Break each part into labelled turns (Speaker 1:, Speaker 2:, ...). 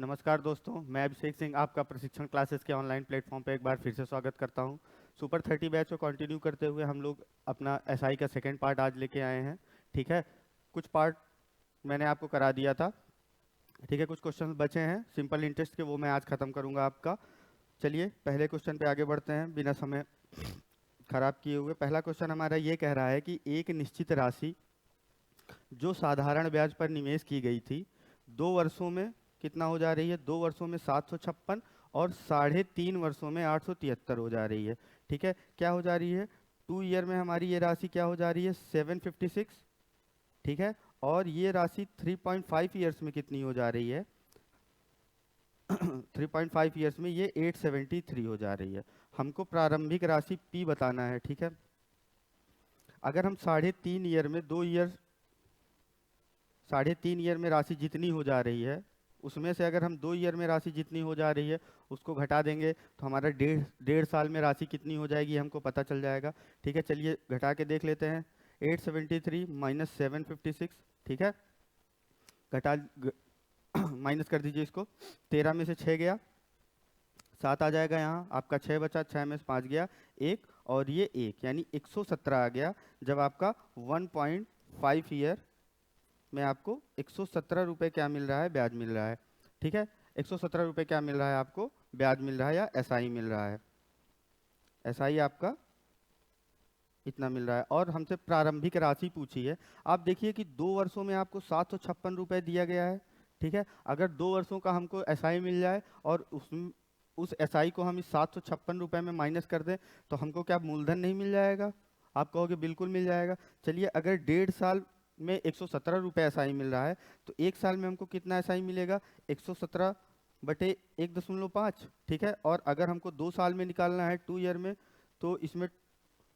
Speaker 1: नमस्कार दोस्तों, मैं अभिषेक सिंह आपका प्रशिक्षण क्लासेस के ऑनलाइन प्लेटफॉर्म पे एक बार फिर से स्वागत करता हूं। सुपर 30 बैच को कंटिन्यू करते हुए हम लोग अपना एसआई का सेकंड पार्ट आज लेके आए हैं। ठीक है, कुछ पार्ट मैंने आपको करा दिया था। ठीक है, कुछ क्वेश्चन बचे हैं सिंपल इंटरेस्ट के, वो मैं आज ख़त्म करूँगा आपका। चलिए पहले क्वेश्चन पे आगे बढ़ते हैं बिना समय खराब किए हुए। पहला क्वेश्चन हमारा ये कह रहा है कि एक निश्चित राशि जो साधारण ब्याज पर निवेश की गई थी 2 वर्षों में कितना हो जा रही है। 2 वर्षों में 756 और 3.5 वर्षों में 873 हो जा रही है। ठीक है, क्या हो जा रही है 2 ईयर में हमारी ये राशि क्या हो जा रही है 756। ठीक है, और ये राशि 3.5 ईयर्स में कितनी हो जा रही है 3.5 ईयर्स में ये 873 हो जा रही है। हमको प्रारंभिक राशि P बताना है। ठीक है, अगर हम 3.5 ईयर में 2 ईयर 3.5 ईयर में राशि जितनी हो जा रही है उसमें से अगर हम 2 ईयर में राशि जितनी हो जा रही है उसको घटा देंगे तो हमारा डेढ़ साल में राशि कितनी हो जाएगी हमको पता चल जाएगा। ठीक है, चलिए घटा के देख लेते हैं। 873 माइनस 756। ठीक है, घटा माइनस कर दीजिए इसको। 13 में से 6 गया, 7 आ जाएगा यहाँ आपका, 6 बचा, 6 में से 5 गया 1 और ये 1 यानी 117 आ गया। जब आपका 1.5 ईयर में आपको 117 रुपये क्या मिल रहा है, ब्याज मिल रहा है। ठीक है, 117 रुपये क्या मिल रहा है आपको, ब्याज मिल रहा है या एसआई मिल रहा है। एसआई आपका इतना मिल रहा है और हमसे प्रारंभिक राशि पूछी है। आप देखिए कि 2 वर्षों में आपको 756 रुपये दिया गया है। ठीक है, अगर 2 वर्षों का हमको एसआई मिल जाए और उस एसआई को हम इस 756 रुपये में माइनस कर दें तो हमको क्या मूलधन नहीं मिल जाएगा। आप कहोगे बिल्कुल मिल जाएगा। चलिए अगर 1.5 साल में 117 रुपये एसआई मिल रहा है तो 1 साल में हमको कितना एसआई मिलेगा 117 बटे 1.5। ठीक है, और अगर हमको 2 साल में निकालना है 2 ईयर में तो इसमें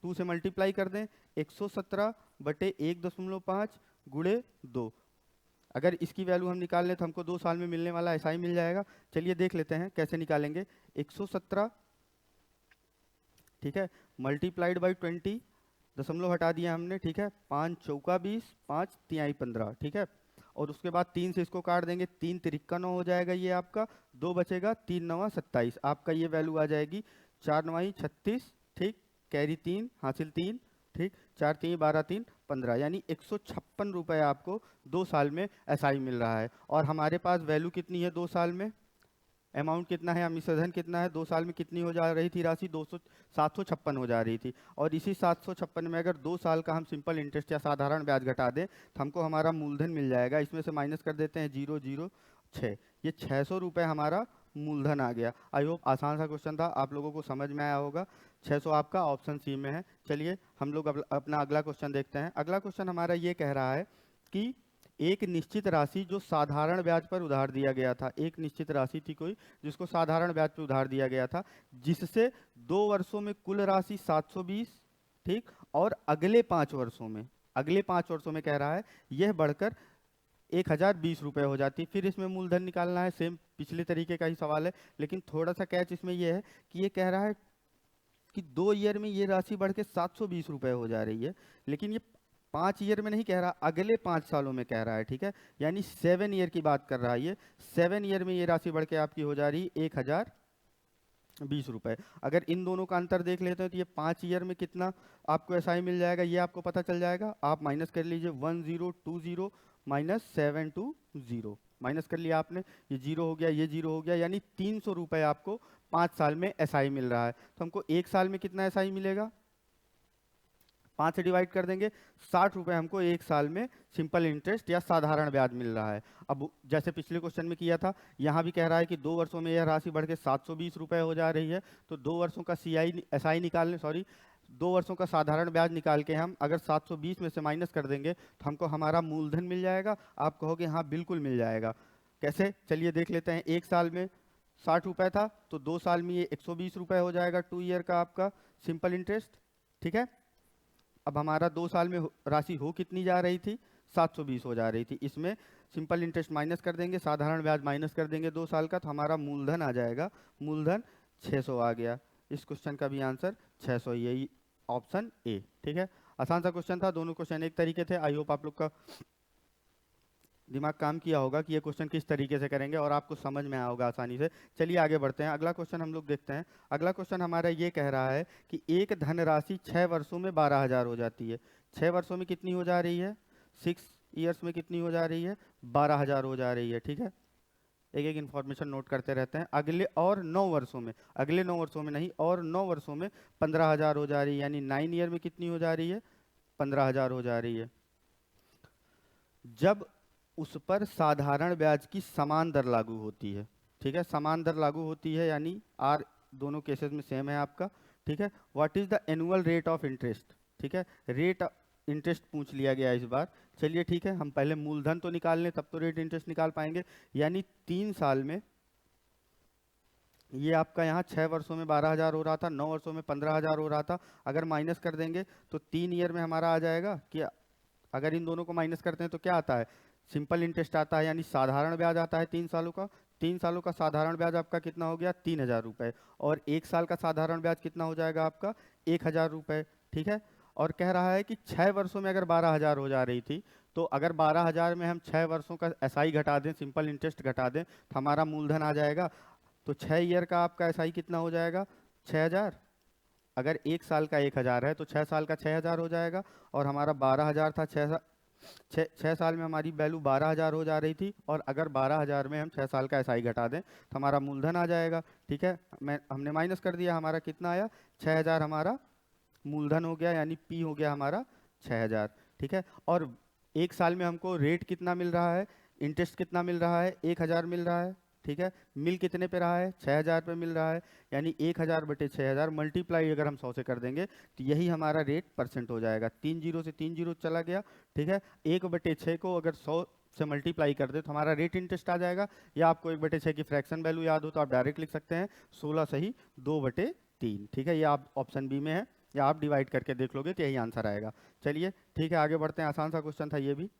Speaker 1: 2 से मल्टीप्लाई कर दें 117 बटे 1.5 गुणे 2। अगर इसकी वैल्यू हम निकाल लें तो हमको 2 साल में मिलने वाला ऐसा ही मिल जाएगा। चलिए देख लेते हैं कैसे निकालेंगे। 117 ठीक है मल्टीप्लाइड बाई 20, दशमलव हटा दिया हमने। ठीक है, 5 चौका 20, 5 तिहाई 15। ठीक है, और उसके बाद 3 से इसको काट देंगे, 3 तिरिक्का 9 हो जाएगा ये आपका, 2 बचेगा, 3 नवा 27 आपका ये वैल्यू आ जाएगी। 4 नवाई 36। ठीक, कैरी 3 हासिल 3। ठीक, 4 3 12 3 15 यानी 156 रुपये आपको 2 साल में एसआई मिल रहा है। और हमारे पास वैल्यू कितनी है 2 साल में, अमाउंट कितना है, अमिशधन कितना है 2 साल में, कितनी हो जा रही थी राशि 756 हो जा रही थी। और इसी 756 में अगर 2 साल का हम सिंपल इंटरेस्ट या साधारण ब्याज घटा दें तो हमको हमारा मूलधन मिल जाएगा। इसमें से माइनस कर देते हैं 006, ये 600 रुपये हमारा मूलधन आ गया। आई होप आसान सा क्वेश्चन था, आप लोगों को समझ में आया होगा। 600 आपका ऑप्शन सी में है। चलिए हम लोग अपना अगला क्वेश्चन देखते हैं। अगला क्वेश्चन हमारा ये कह रहा है कि एक निश्चित राशि जो साधारण ब्याज पर उधार दिया गया था, एक निश्चित राशि थी कोई जिसको साधारण ब्याज पर उधार दिया गया था, जिससे 2 वर्षों में कुल राशि 720। ठीक, और अगले 5 वर्षों में कह रहा है यह बढ़कर 1020 रुपये हो जाती। फिर इसमें मूलधन निकालना है, सेम पिछले तरीके का ही सवाल है, लेकिन थोड़ा सा कैच इसमें यह है कि ये कह रहा है कि 2 ईयर में ये राशि बढ़ के 720 रुपये हो जा रही है, लेकिन ये 5 ईयर में नहीं कह रहा, अगले 5 सालों में कह रहा है। ठीक है, यानी 7 ईयर की बात कर रहा है ये। 7 ईयर में ये राशि बढ़ के आपकी हो जा रही 1020 रुपये। अगर इन दोनों का अंतर देख लेते हैं तो ये 5 ईयर में कितना आपको एसआई मिल जाएगा ये आपको पता चल जाएगा। आप माइनस कर लीजिए 1020 माइनस 720, माइनस कर लिया आपने, ये 0 हो गया, ये 0 हो गया, यानी 300 रुपये आपको 5 साल में एसआई मिल रहा है। तो हमको 1 साल में कितना एसआई मिलेगा, 5 से डिवाइड कर देंगे, 60 रुपये हमको 1 साल में सिंपल इंटरेस्ट या साधारण ब्याज मिल रहा है। अब जैसे पिछले क्वेश्चन में किया था, यहाँ भी कह रहा है कि 2 वर्षों में यह राशि बढ़ के 720 रुपये हो जा रही है। तो 2 वर्षों का एसआई निकालने, सॉरी 2 वर्षों का साधारण ब्याज निकाल के हम अगर 720 में से माइनस कर देंगे तो हमको हमारा मूलधन मिल जाएगा। आप कहोगे हाँ बिल्कुल मिल जाएगा, कैसे, चलिए देख लेते हैं। 1 साल में 60 रुपये था तो 2 साल में ये 120 रुपये हो जाएगा 2 ईयर का आपका सिंपल इंटरेस्ट। ठीक है, अब हमारा 2 साल में राशि हो कितनी जा रही थी 720 हो जा रही थी। इसमें सिंपल इंटरेस्ट माइनस कर देंगे, साधारण ब्याज माइनस कर देंगे 2 साल का, तो हमारा मूलधन आ जाएगा, मूलधन 600 आ गया। इस क्वेश्चन का भी आंसर 600, यही ऑप्शन ए। ठीक है, आसान सा क्वेश्चन था, दोनों क्वेश्चन एक तरीके थे। आई होप आप लोग का दिमाग काम किया होगा कि ये क्वेश्चन किस तरीके से करेंगे और आपको समझ में आया होगा आसानी से। चलिए आगे बढ़ते हैं, अगला क्वेश्चन हम लोग देखते हैं। अगला क्वेश्चन हमारा ये कह रहा है कि एक धनराशि 6 वर्षों में 12,000 हो जाती है। 6 वर्षों में कितनी हो जा रही है? 6 ईयर्स में कितनी हो जा रही है? 12,000 हो जा रही है। ठीक है, एक एक इन्फॉर्मेशन नोट करते रहते हैं। अगले और 9 वर्षों में, अगले 9 वर्षों में नहीं, और 9 वर्षों में 15,000 हो जा रही है, यानी 9 ईयर में कितनी हो जा रही है? 15,000 हो जा रही है। जब उस पर साधारण ब्याज की समान दर लागू होती है। ठीक है, समान दर लागू होती है यानी आर दोनों केसेस में सेम है आपका। ठीक है, what is the annual rate of interest? ठीक है, रेट इंटरेस्ट पूछ लिया गया इस बार। चलिए ठीक है, हम पहले मूलधन तो निकाल लें तब तो रेट इंटरेस्ट निकाल पाएंगे। यानी 3 साल में ये आपका यहाँ 6 वर्षों में 12,000 हो रहा था, 9 वर्षों में 15,000 हो रहा था। अगर माइनस कर देंगे तो 3 ईयर में हमारा आ जाएगा कि अगर इन दोनों को माइनस करते हैं तो क्या आता है? सिंपल इंटरेस्ट आता है, यानी साधारण ब्याज आता है 3 सालों का। 3 सालों का साधारण ब्याज आपका कितना हो गया? 3,000 रुपये। और 1 साल का साधारण ब्याज कितना हो जाएगा आपका? 1,000 रुपये। ठीक है, और कह रहा है कि 6 वर्षों में अगर 12,000 हो जा रही थी, तो अगर 12,000 में हम 6 वर्षों का एसआई घटा दें, सिंपल इंटरेस्ट घटा दें, तो हमारा मूलधन आ जाएगा। तो 6 ईयर का आपका एसआई कितना हो जाएगा? 6,000। अगर 1 साल का 1,000 है तो 6 साल का 6,000 हो जाएगा। और हमारा 12,000 था, 6 साल में हमारी वैल्यू 12,000 हो जा रही थी। और अगर 12,000 में हम 6 साल का एसआई घटा दें तो हमारा मूलधन आ जाएगा। ठीक है, हमने माइनस कर दिया, हमारा कितना आया? 6,000 हमारा मूलधन हो गया, यानी पी हो गया हमारा 6,000। ठीक है, और 1 साल में हमको रेट कितना मिल रहा है? इंटरेस्ट कितना मिल रहा है? 1,000 मिल रहा है। ठीक है, मिल कितने पे रहा है? 6,000 पे मिल रहा है। यानी 1,000 बटे 6,000 मल्टीप्लाई अगर हम 100 से कर देंगे तो यही हमारा रेट परसेंट हो जाएगा। 3 जीरो से 3 जीरो चला गया। ठीक है, 1/6 को अगर 100 से मल्टीप्लाई कर दे तो हमारा रेट इंटरेस्ट आ जाएगा। या आपको 1/6 की फ्रैक्शन वैल्यू याद हो तो आप डायरेक्ट लिख सकते हैं 16 सही 2/3। ठीक है, ये आप ऑप्शन बी में है, या आप डिवाइड करके देख लोगे तो यही आंसर आएगा। चलिए ठीक है, आगे बढ़ते हैं, आसान सा क्वेश्चन था ये भी।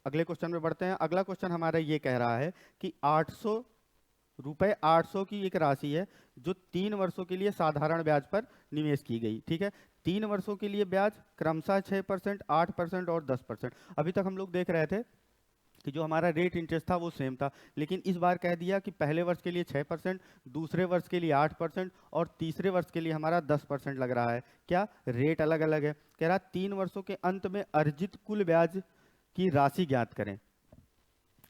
Speaker 1: अगले क्वेश्चन में बढ़ते हैं। अगला क्वेश्चन हमारा ये कह रहा है कि 800 की एक राशि है जो 3 वर्षों के लिए साधारण ब्याज पर निवेश की गई। ठीक है, 3 वर्षों के लिए ब्याज क्रमशः 6%, 8% और 10%। अभी तक हम लोग देख रहे थे कि जो हमारा रेट इंटरेस्ट था वो सेम था, लेकिन इस बार कह दिया कि पहले वर्ष के लिए 6%, दूसरे वर्ष के लिए 8% और तीसरे वर्ष के लिए हमारा 10% लग रहा है। क्या रेट अलग अलग है? कह रहा 3 वर्षों के अंत में अर्जित कुल ब्याज की राशि ज्ञात करें।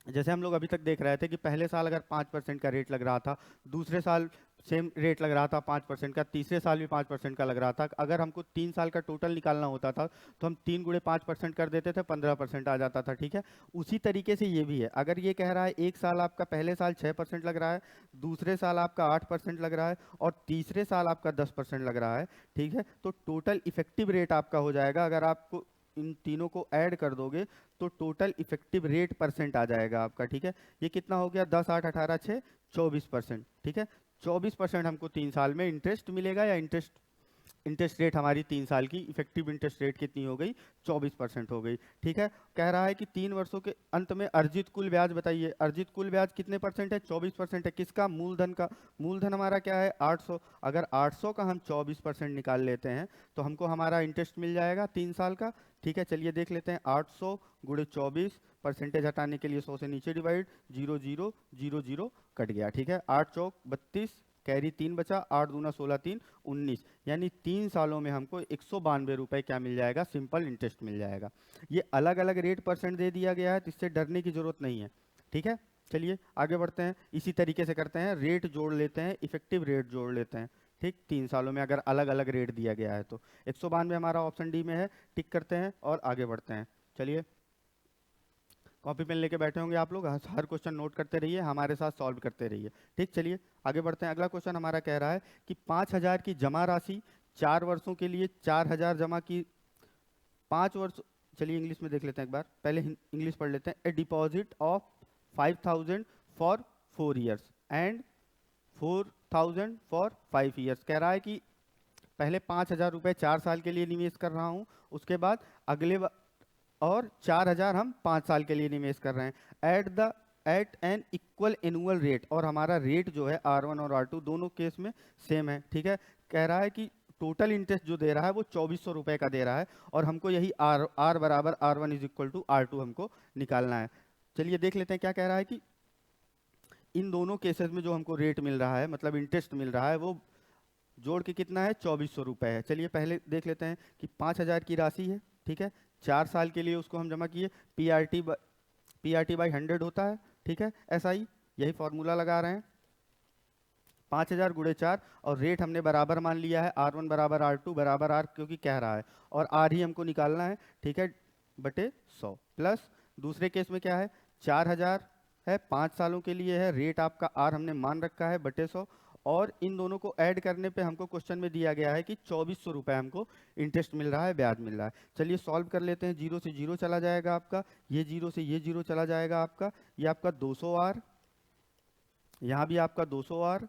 Speaker 1: जैसे हम लोग अभी तक देख रहे थे कि पहले साल अगर 5% का रेट लग रहा था, दूसरे साल सेम रेट लग रहा था 5% का, तीसरे साल भी 5% का लग रहा था। अगर हमको 3 साल का टोटल निकालना होता था तो हम 3 गुणे 5% कर देते थे, 15% आ जाता था। ठीक है, उसी तरीके से ये भी है। अगर ये कह रहा है 1 साल आपका पहले साल 6% लग रहा है, दूसरे साल आपका 8% लग रहा है और तीसरे साल आपका 10% लग रहा है। ठीक है, तो टोटल इफेक्टिव रेट आपका हो जाएगा, अगर आपको इन तीनों को ऐड कर दोगे तो टोटल इफेक्टिव रेट परसेंट आ जाएगा आपका। ठीक है, ये कितना हो गया? 10, 8, 18, 6, 24%। ठीक है, 24% हमको 3 साल में इंटरेस्ट मिलेगा, या इंटरेस्ट रेट हमारी 3 साल की इफेक्टिव इंटरेस्ट रेट कितनी हो गई? 24% हो गई। ठीक है, कह रहा है कि 3 वर्षों के अंत में अर्जित कुल ब्याज बताइए। अर्जित कुल ब्याज कितने परसेंट है? 24% है। किसका? मूलधन का। मूलधन हमारा क्या है? 800। अगर 800 का हम 24% निकाल लेते हैं तो हमको हमारा इंटरेस्ट मिल जाएगा 3 साल का। ठीक है, चलिए देख लेते हैं। 800 गुणे 24, परसेंटेज हटाने के लिए 100 से नीचे डिवाइड, 0 0 0 0 कट गया। ठीक है, 8 चौक 32, कैरी 3 बचा, 8 दूना 16, 3 19, यानी 3 सालों में हमको 192 रुपए क्या मिल जाएगा? सिंपल इंटरेस्ट मिल जाएगा। ये अलग अलग रेट परसेंट दे दिया गया है तो इससे डरने की जरूरत नहीं है। ठीक है, चलिए आगे बढ़ते हैं, इसी तरीके से करते हैं, रेट जोड़ लेते हैं, इफेक्टिव रेट जोड़ लेते हैं। ठीक, 3 सालों में अगर अलग अलग रेट दिया गया है तो 192 हमारा ऑप्शन डी में है। टिक करते हैं और आगे बढ़ते हैं। चलिए, कॉपी पेन लेके बैठे होंगे आप लोग, हर क्वेश्चन नोट करते रहिए, हमारे साथ सॉल्व करते रहिए। ठीक, चलिए आगे बढ़ते हैं। अगला क्वेश्चन हमारा कह रहा है कि 5,000 की जमा राशि 4 वर्षों के लिए 4,000 जमा की 5 वर्ष। चलिए इंग्लिश में देख लेते हैं एक बार, पहले इंग्लिश पढ़ लेते हैं। ए deposit of 5,000 for 4 years and 4,000 for 5 years. कह रहा है कि पहले 5,000 रुपये 4 साल के लिए निवेश कर रहा हूँ, उसके बाद और 4,000 हम 5 साल के लिए निवेश कर रहे हैं at an equal annual rate. और हमारा रेट जो है R1 और R2 दोनों केस में सेम है। ठीक है, कह रहा है कि टोटल इंटरेस्ट जो दे रहा है वो 2,400 रुपये का दे रहा है और हमको यही R बराबर R1 is equal to R2 हमको निकालना है। चलिए देख लेते हैं क्या कह रहा है कि इन दोनों केसेस में जो हमको रेट मिल रहा है, मतलब इंटरेस्ट मिल रहा है, वो जोड़ के कितना है, 2400 रुपये है। चलिए पहले देख लेते हैं कि 5000 की राशि है, ठीक है, 4 साल के लिए उसको हम जमा किए, पीआरटी बाई 100 होता है, ठीक है, एसआई, यही फॉर्मूला लगा रहे हैं, 5000 गुणे 4, और रेट हमने बराबर मान लिया है, R1 बराबर R2 बराबर R, क्योंकि कह रहा है, और R ही हमको निकालना है, ठीक है, बटे 100, प्लस दूसरे केस में क्या है, 4000 है, 5 सालों के लिए है, रेट आपका R हमने मान रखा है, बटे 100, और इन दोनों को ऐड करने पे हमको क्वेश्चन में दिया गया है कि 2400 रुपये हमको इंटरेस्ट मिल रहा है, ब्याज मिल रहा है। चलिए सॉल्व कर लेते हैं। 0 से 0 चला जाएगा आपका, ये 0 से ये 0 चला जाएगा आपका, ये आपका 200R, यहाँ भी आपका 200R,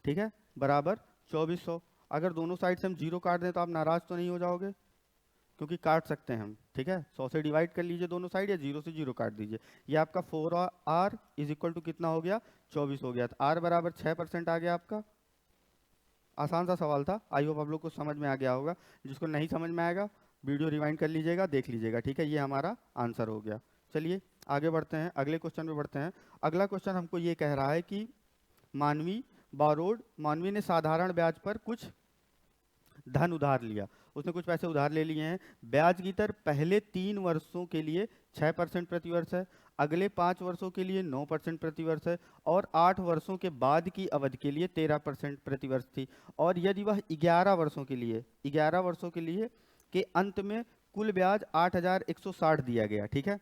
Speaker 1: ठीक है, बराबर 2400। अगर दोनों साइड से हम 0 काट दें तो आप नाराज तो नहीं हो जाओगे, क्योंकि काट सकते हैं हम, ठीक है, 100 से डिवाइड कर लीजिए दोनों साइड, या 0 से 0 काट दीजिए। ये आपका 4R इज इक्वल टू कितना हो गया, 24 हो गया। तो R बराबर 6% आ गया आपका। आसान सा सवाल था, आई होप आप लोग को समझ में आ गया होगा। जिसको नहीं समझ में आएगा वीडियो रिवाइंड कर लीजिएगा, देख लीजिएगा, ठीक है, ये हमारा आंसर हो गया। चलिए आगे बढ़ते हैं, अगले क्वेश्चन पे बढ़ते हैं। अगला क्वेश्चन हमको ये कह रहा है कि मानवी ने साधारण ब्याज पर कुछ धन उधार लिया, उसने कुछ पैसे उधार ले लिए हैं। ब्याज की दर पहले 3 वर्षों के लिए 6% प्रति वर्ष है, अगले 5 वर्षों के लिए 9% प्रति वर्ष है, और 8 वर्षों के बाद की अवधि के लिए 13% प्रति वर्ष थी। और यदि वह 11 वर्षों के लिए के अंत में कुल ब्याज 8160 दिया गया, ठीक है,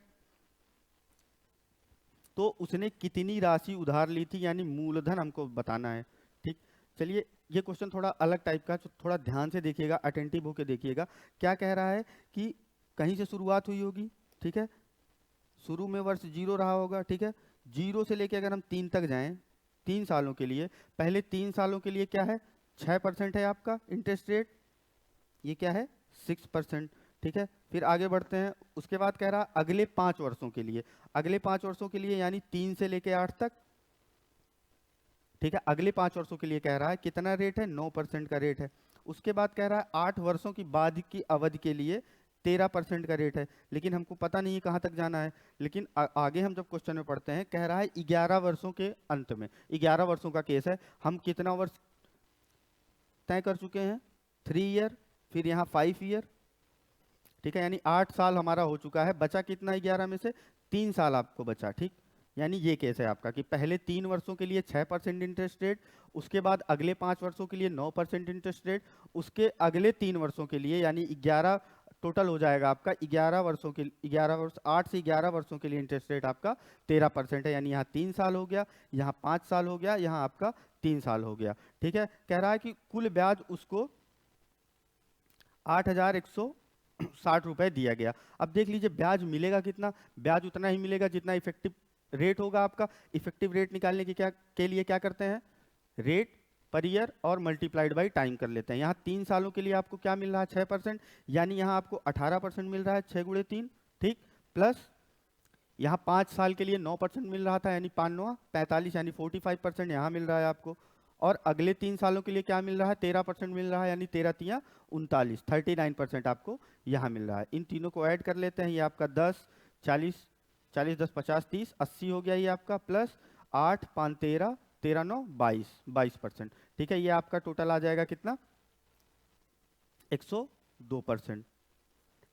Speaker 1: तो उसने कितनी राशि उधार ली थी, यानी मूलधन हमको बताना है। ठीक, चलिए ये क्वेश्चन थोड़ा अलग टाइप का, थोड़ा ध्यान से देखिएगा, अटेंटिव होकर देखिएगा। क्या कह रहा है कि कहीं से शुरुआत हुई होगी, ठीक है, शुरू में वर्ष 0 रहा होगा, ठीक है, 0 से लेके अगर हम 3 तक जाएं, 3 सालों के लिए, पहले 3 सालों के लिए क्या है, 6% है आपका इंटरेस्ट रेट, ये क्या है 6%, ठीक है। फिर आगे बढ़ते हैं, उसके बाद कह रहा अगले 5 वर्षों के लिए, अगले 5 वर्षों के लिए यानी 3 से लेके 8 तक, ठीक है, अगले 5 वर्षों के लिए कह रहा है कितना रेट है, 9% का रेट है। उसके बाद कह रहा है 8 वर्षों की बाद की अवधि के लिए 13% का रेट है, लेकिन हमको पता नहीं है कहाँ तक जाना है। लेकिन आगे हम जब क्वेश्चन में पढ़ते हैं, कह रहा है 11 वर्षों के अंत में, 11 वर्षों का केस है, हम कितना वर्ष तय कर चुके हैं, 3 ईयर, फिर यहाँ 5 ईयर, ठीक है, यानी 8 साल हमारा हो चुका है, बचा कितना 11 में से 3 साल आपको बचा, ठीक। यानी ये केस है आपका कि पहले 3 वर्षों के लिए 6% इंटरेस्ट रेट, उसके बाद अगले 5 वर्षों के लिए 9% इंटरेस्ट रेट, उसके अगले 3 वर्षों के लिए यानी 11 टोटल हो जाएगा आपका 11 वर्षों के 11 वर्ष 8 से 11 वर्षों के लिए इंटरेस्ट रेट आपका 13% है, यानी यहाँ 3 साल हो गया, यहाँ 5 साल हो गया, यहाँ आपका 3 साल हो गया, ठीक है। कह रहा है कि कुल ब्याज उसको 8160 रुपए दिया गया। अब देख लीजिए ब्याज मिलेगा कितना, ब्याज उतना ही मिलेगा जितना इफेक्टिव रेट होगा आपका। इफेक्टिव रेट निकालने के लिए क्या करते हैं, रेट पर ईयर और मल्टीप्लाइड बाई टाइम कर लेते हैं। यहाँ 3 सालों के लिए आपको क्या मिल रहा है, 6%, यानी यहाँ आपको 18% मिल रहा है, 6 गुणे 3, ठीक, प्लस यहाँ 5 साल के लिए 9% मिल रहा था, यानी 5 9 45, यानी 45% यहाँ मिल रहा है आपको। और अगले 3 सालों के लिए क्या मिल रहा है, 13% मिल रहा है, यानी 13 3 39, 39% आपको यहाँ मिल रहा है। इन तीनों को ऐड कर लेते हैं, ये आपका 10 40 40 10 50 30 80 हो गया ये आपका, प्लस 8 5 13 13 9 22%, ठीक है। ये आपका टोटल आ जाएगा कितना, 102%।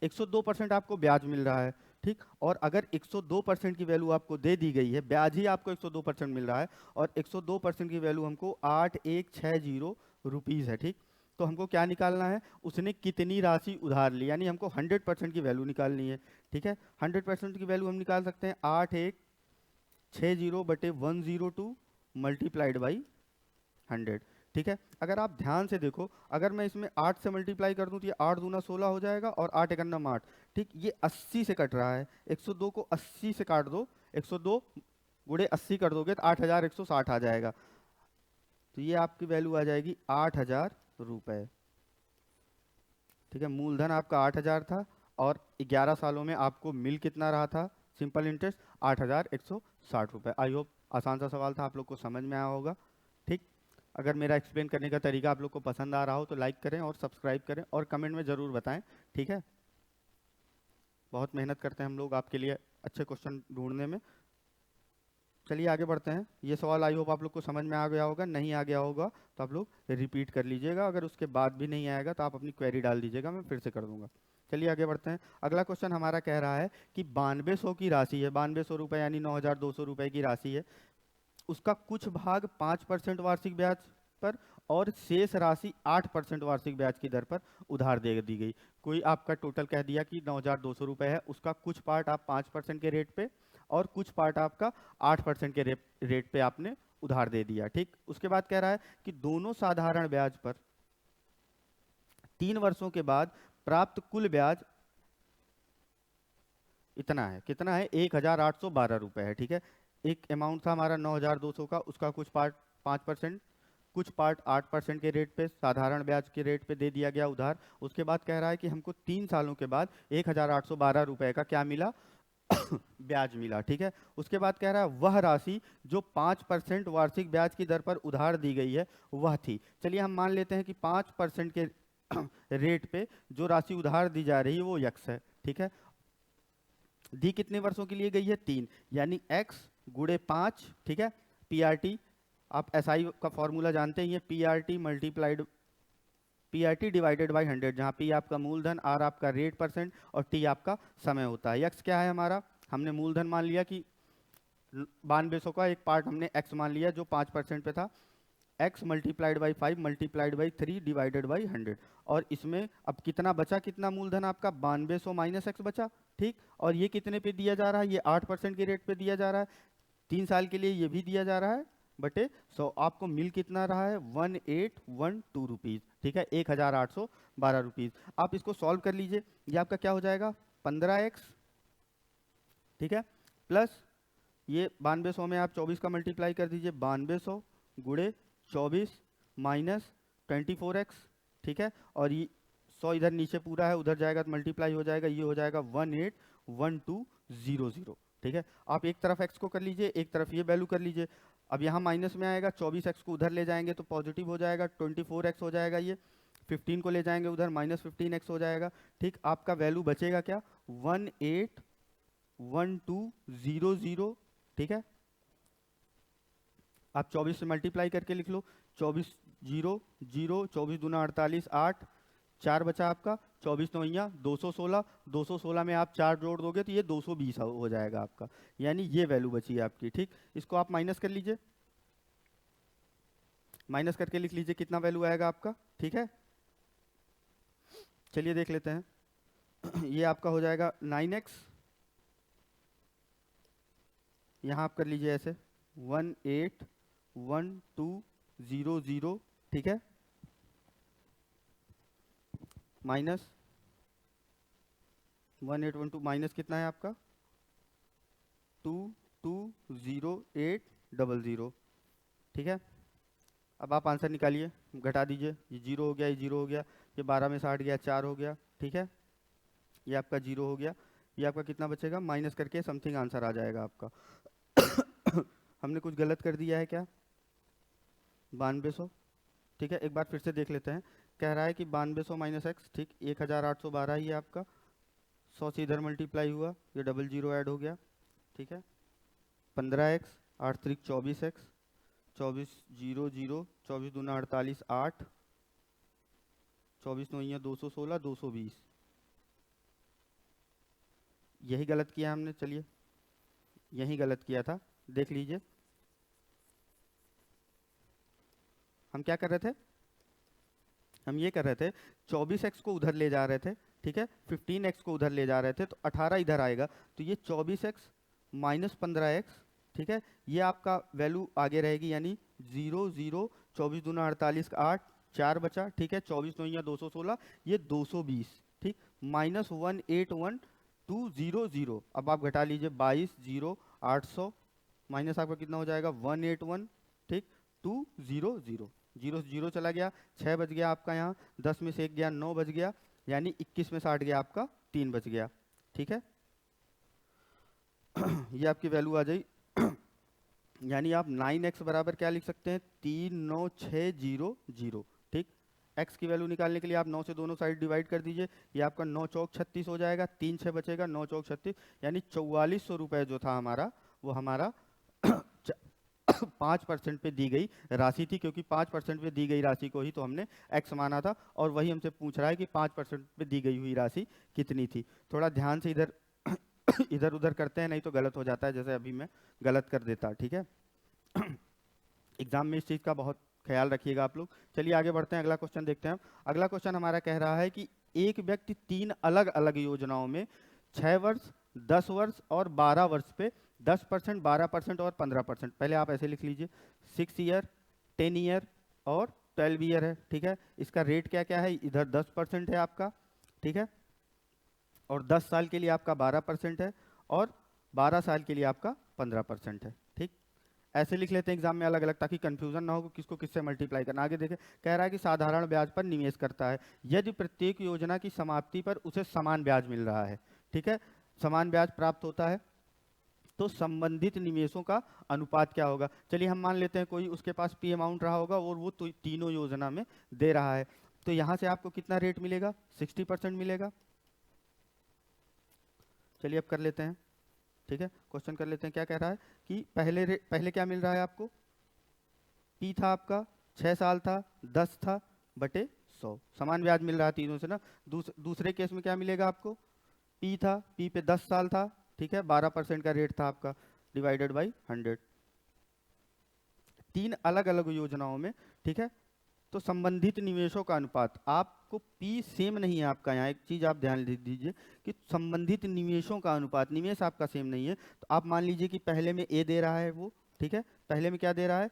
Speaker 1: 102% आपको ब्याज मिल रहा है, ठीक। और अगर 102% की वैल्यू आपको दे दी गई है, ब्याज ही आपको 102% मिल रहा है, और 102% की वैल्यू हमको 8160 रुपीज़ है, ठीक। तो हमको क्या निकालना है, उसने कितनी राशि उधार ली, यानी हमको 100% की वैल्यू निकालनी है, ठीक है। 100% की वैल्यू हम निकाल सकते हैं 8160 बटे 102 मल्टीप्लाइड बाई 100, ठीक है। अगर आप ध्यान से देखो, अगर मैं इसमें 8 से मल्टीप्लाई कर दूं तो ये 8 दूना 16 हो जाएगा, और 8 एक 8, ठीक। ये 80 से कट रहा है, 102 को 80 से काट दो, 102 गुणे 80 कर दोगे तो 8160 आ जाएगा। तो ये आपकी वैल्यू आ जाएगी 8000 रुपए, ठीक है। मूलधन आपका 8000 था, और 11 सालों में आपको मिल कितना रहा था, सिंपल इंटरेस्ट 8160 रुपए। आई होप आसान सा सवाल था, आप लोग को समझ में आया होगा, ठीक। अगर मेरा एक्सप्लेन करने का तरीका आप लोग को पसंद आ रहा हो तो लाइक करें और सब्सक्राइब करें, और कमेंट में ज़रूर बताएं, ठीक है। बहुत मेहनत करते हैं हम लोग आपके लिए। अच्छे क्वेश्चन ढूंढने में। चलिए आगे बढ़ते हैं। ये सवाल आई होप आप लोग को समझ में आ गया होगा, नहीं आ गया होगा तो आप लोग रिपीट कर लीजिएगा, अगर उसके बाद भी नहीं आएगा तो आप अपनी क्वेरी डाल दीजिएगा, मैं फिर से कर दूंगा। चलिए आगे बढ़ते हैं। अगला क्वेश्चन हमारा कह रहा है कि 9200 की राशि है, 9200 रुपये यानी 9200 रुपये की राशि है, उसका कुछ भाग 5% वार्षिक ब्याज पर और शेष राशि 8% वार्षिक ब्याज की दर पर उधार दे दी गई। कोई आपका टोटल कह दिया कि 9200 रुपये है, उसका कुछ पार्ट आप 5% के रेट पे और कुछ पार्ट आपका 8% के रेट पे आपने उधार दे दिया। ठीक, उसके बाद कह रहा है कि दोनों साधारण ब्याज पर 3 वर्षों के बाद प्राप्त कुल ब्याज इतना है, कितना है, 1812 रुपये है। ठीक है, एक अमाउंट था हमारा 9200 का, उसका कुछ पार्ट 5%, कुछ पार्ट 8% के रेट पे साधारण ब्याज के रेट पे दे दिया गया उधार। उसके बाद कह रहा है कि हमको 3 सालों के बाद 1812 रुपये का क्या मिला, ब्याज मिला। ठीक है, उसके बाद कह रहा है वह राशि जो 5% वार्षिक ब्याज की दर पर उधार दी गई है वह थी। चलिए हम मान लेते हैं कि 5% के रेट पे जो राशि उधार दी जा रही है वो यक्स है। ठीक है, दी कितने वर्षों के लिए गई है, 3, यानी x गुणे 5। ठीक है, पीआरटी, आप एसआई का फॉर्मूला जानते हैं, ये पीआरटी डिवाइडेड बाई 100, जहाँ पी आपका मूलधन, आर आपका रेट परसेंट और टी आपका समय होता है। x क्या है हमारा, हमने मूलधन मान लिया कि 9200 का एक पार्ट हमने x मान लिया जो 5% पे था, x multiplied by 5 multiplied by 3 divided by 100, और इसमें अब कितना बचा, कितना मूलधन आपका 9200 माइनस एक्स बचा। ठीक, और ये कितने पे दिया जा रहा है, ये 8% के रेट पे दिया जा रहा है, 3 साल के लिए ये भी दिया जा रहा है बटे 100, आपको मिल कितना रहा है 1812 रुपीज़। ठीक है, 1812 रुपीज़। आप इसको सॉल्व कर लीजिए, ये आपका क्या हो जाएगा 15x। ठीक है, प्लस ये 9200 में आप 24 का मल्टीप्लाई कर दीजिए, 9200 गुणे 24 माइनस 24x। ठीक है, और ये 100 इधर नीचे पूरा है, उधर जाएगा तो मल्टीप्लाई हो जाएगा, ये हो जाएगा 181200। ठीक है, आप एक तरफ x को कर लीजिए, एक तरफ ये वैल्यू कर लीजिए। अब यहाँ माइनस में आएगा, 24x को उधर ले जाएंगे तो पॉजिटिव हो जाएगा, 24x हो जाएगा, ये 15 को ले जाएंगे उधर माइनस 15x हो जाएगा। ठीक, आपका वैल्यू बचेगा क्या 181200। ठीक है, आप 24 से मल्टीप्लाई करके लिख लो, 24 0 0, 24 दूना 48, 8, 4 बचा आपका, 24 नौइया 216, 216 में आप 4 जोड़ दोगे तो ये 220 हो जाएगा आपका, यानी ये वैल्यू बची है आपकी। ठीक, इसको आप माइनस कर लीजिए, माइनस करके लिख लीजिए कितना वैल्यू आएगा आपका। ठीक है, चलिए देख लेते हैं। ये आपका हो जाएगा 9x, यहाँ आप कर लीजिए ऐसे 181200। ठीक है, माइनस 1812 माइनस कितना है आपका 220800। ठीक है, अब आप आंसर निकालिए, घटा दीजिए, ये 0 हो गया, ये 0 हो गया, ये 12 में 60 गया, 4 हो गया। ठीक है, ये आपका 0 हो गया, ये आपका कितना बचेगा, माइनस करके समथिंग आंसर आ जाएगा आपका। हमने कुछ गलत कर दिया है क्या, 9200। ठीक है, एक बार फिर से देख लेते हैं। कह रहा है कि 9200 माइनस एक्स, ठीक, 1812 ही है आपका, 100 से इधर मल्टीप्लाई हुआ, ये डबल जीरो ऐड हो गया। ठीक है, 15x, 8 3 24x, 24 0 0, 24 दूना 48, 8, 24 नौइया 216, 220, यही गलत किया हमने। चलिए, यही गलत किया था, देख लीजिए। हम क्या कर रहे थे, हम ये कर रहे थे 24x को उधर ले जा रहे थे। ठीक है, 15x को उधर ले जा रहे थे तो 18 इधर आएगा, तो ये 24x माइनस 15x। ठीक है, ये आपका वैल्यू आगे रहेगी, यानी 0 0, 24 दूना 48, 8, 4 बचा। ठीक है, 24 नौइया 216, ये 220। ठीक, माइनस 181200। अब आप घटा लीजिए, 22 0 800 माइनस आपका कितना हो जाएगा 181। ठीक, 200, 0 0 चला गया, 6 बच गया आपका, यहाँ 10 में से 1 गया, 9 बच गया, यानी 21 में 60 गया आपका, 3 बच गया। ठीक है, ये आपकी वैल्यू आ जाई। यानी आप 9x बराबर क्या लिख सकते हैं 39600। ठीक, x की वैल्यू निकालने के लिए आप 9 से दोनों साइड डिवाइड कर दीजिए, ये आपका 9 चौक 36 हो जाएगा, 3 6 बचेगा, 9 चौक 36, यानी 4400 रुपये जो था हमारा, वो हमारा 5% पे दी गई राशि थी, क्योंकि 5% पे दी गई राशि को ही तो हमने x माना था, और वही हमसे पूछ रहा है कि 5% पे दी गई हुई राशि कितनी थी। थोड़ा ध्यान से इधर इधर उधर करते हैं, नहीं तो गलत हो जाता है, जैसे अभी मैं गलत कर देता, ठीक है। एग्जाम में इस चीज़ का बहुत ख्याल रखिएगा आप लोग। चलिए आगे बढ़ते हैं, अगला क्वेश्चन देखते हैं। अगला क्वेश्चन हमारा कह रहा है कि एक व्यक्ति 3 अलग अलग योजनाओं में 6 वर्ष, 10 वर्ष और 12 वर्ष पे 10%, 12% और 15%, पहले आप ऐसे लिख लीजिए, 6 ईयर, 10 ईयर और 12 ईयर है, ठीक है। इसका रेट क्या क्या है, इधर 10% है आपका, ठीक है, और 10 साल के लिए आपका 12% है, और 12 साल के लिए आपका 15% है, ठीक। ऐसे लिख लेते हैं एग्जाम में अलग अलग, ताकि कंफ्यूजन ना हो कि किसको किससे मल्टीप्लाई करना। आगे देखें, कह रहा है कि साधारण ब्याज पर निवेश करता है यदि प्रत्येक योजना की समाप्ति पर उसे समान ब्याज मिल रहा है, ठीक है, समान ब्याज प्राप्त होता है, तो संबंधित निवेशों का अनुपात क्या होगा। चलिए हम मान लेते हैं कोई उसके पास पी अमाउंट रहा होगा और वो तो तीनों योजना में दे रहा है, तो यहाँ से आपको कितना रेट मिलेगा, 60% मिलेगा। चलिए अब कर लेते हैं, ठीक है, क्वेश्चन कर लेते हैं। क्या कह रहा है कि पहले क्या मिल रहा है आपको, पी था आपका 6 साल था, 10 था बटे 100, समान ब्याज मिल रहा है तीनों से ना। दूसरे केस में क्या मिलेगा आपको, पी था, पी पे 10 साल था, ठीक है, 12% का रेट था आपका, डिवाइडेड बाई 100, 3 अलग अलग योजनाओं में, ठीक है। तो संबंधित निवेशों का अनुपात, आपको पी सेम नहीं है आपका, यहाँ एक चीज आप ध्यान दीजिए कि संबंधित निवेशों का अनुपात, निवेश आपका सेम नहीं है। तो आप मान लीजिए कि पहले में ए दे रहा है वो, ठीक है, पहले में क्या दे रहा है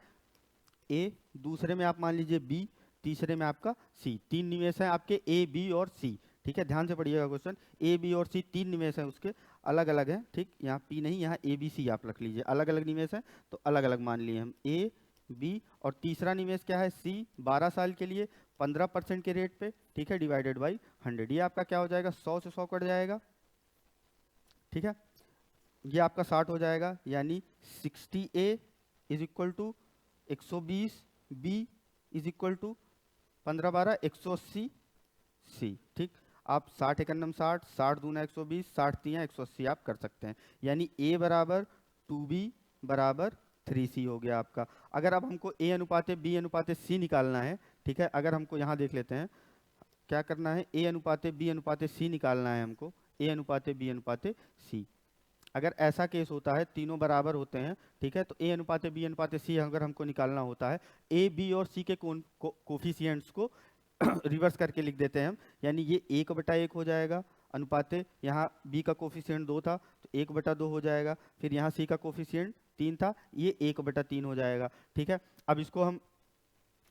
Speaker 1: ए, दूसरे में आप मान लीजिए बी, तीसरे में आपका सी, 3 निवेश हैं आपके ए बी और सी, ठीक है, ध्यान से पढ़िएगा क्वेश्चन, ए बी और सी 3 निवेश हैं उसके, अलग अलग हैं, ठीक, यहाँ पी नहीं, यहाँ ए बी सी आप रख लीजिए, अलग अलग निवेश हैं तो अलग अलग मान लिए हम, ए बी, और तीसरा निवेश क्या है सी, 12 साल के लिए 15% के रेट पे, ठीक है, डिवाइडेड बाई 100, ये आपका क्या हो जाएगा, 100 से 100 कट जाएगा, ठीक है, ये आपका 60 हो जाएगा, यानी 60 A is equal to 120 B is equal to 15 12 180 C, ठीक। आप 60 एकन्नम 60, 60 दूना 120, 60 तिया 180 आप कर सकते हैं, यानी ए बराबर 2b बराबर 3c हो गया आपका। अगर अब हमको ए अनुपाते बी अनुपाते सी निकालना है, ठीक है, अगर हमको यहाँ देख लेते हैं क्या करना है, ए अनुपाते बी अनुपाते सी निकालना है हमको, ए अनुपाते बी अनुपाते सी। अगर ऐसा केस होता है तीनों बराबर होते हैं, ठीक है, तो ए अनुपाते बी अनुपाते सी अगर हमको निकालना होता है, ए बी और सी के कोफिशिएंट्स को रिवर्स करके लिख देते हैं हम, यानी ये 1/1 हो जाएगा, अनुपाते यहाँ बी का कोफिशिएंट 2 था तो 1/2 हो जाएगा, फिर यहाँ सी का कोफिशिएंट 3 था, ये 1/3 हो जाएगा, ठीक है। अब इसको हम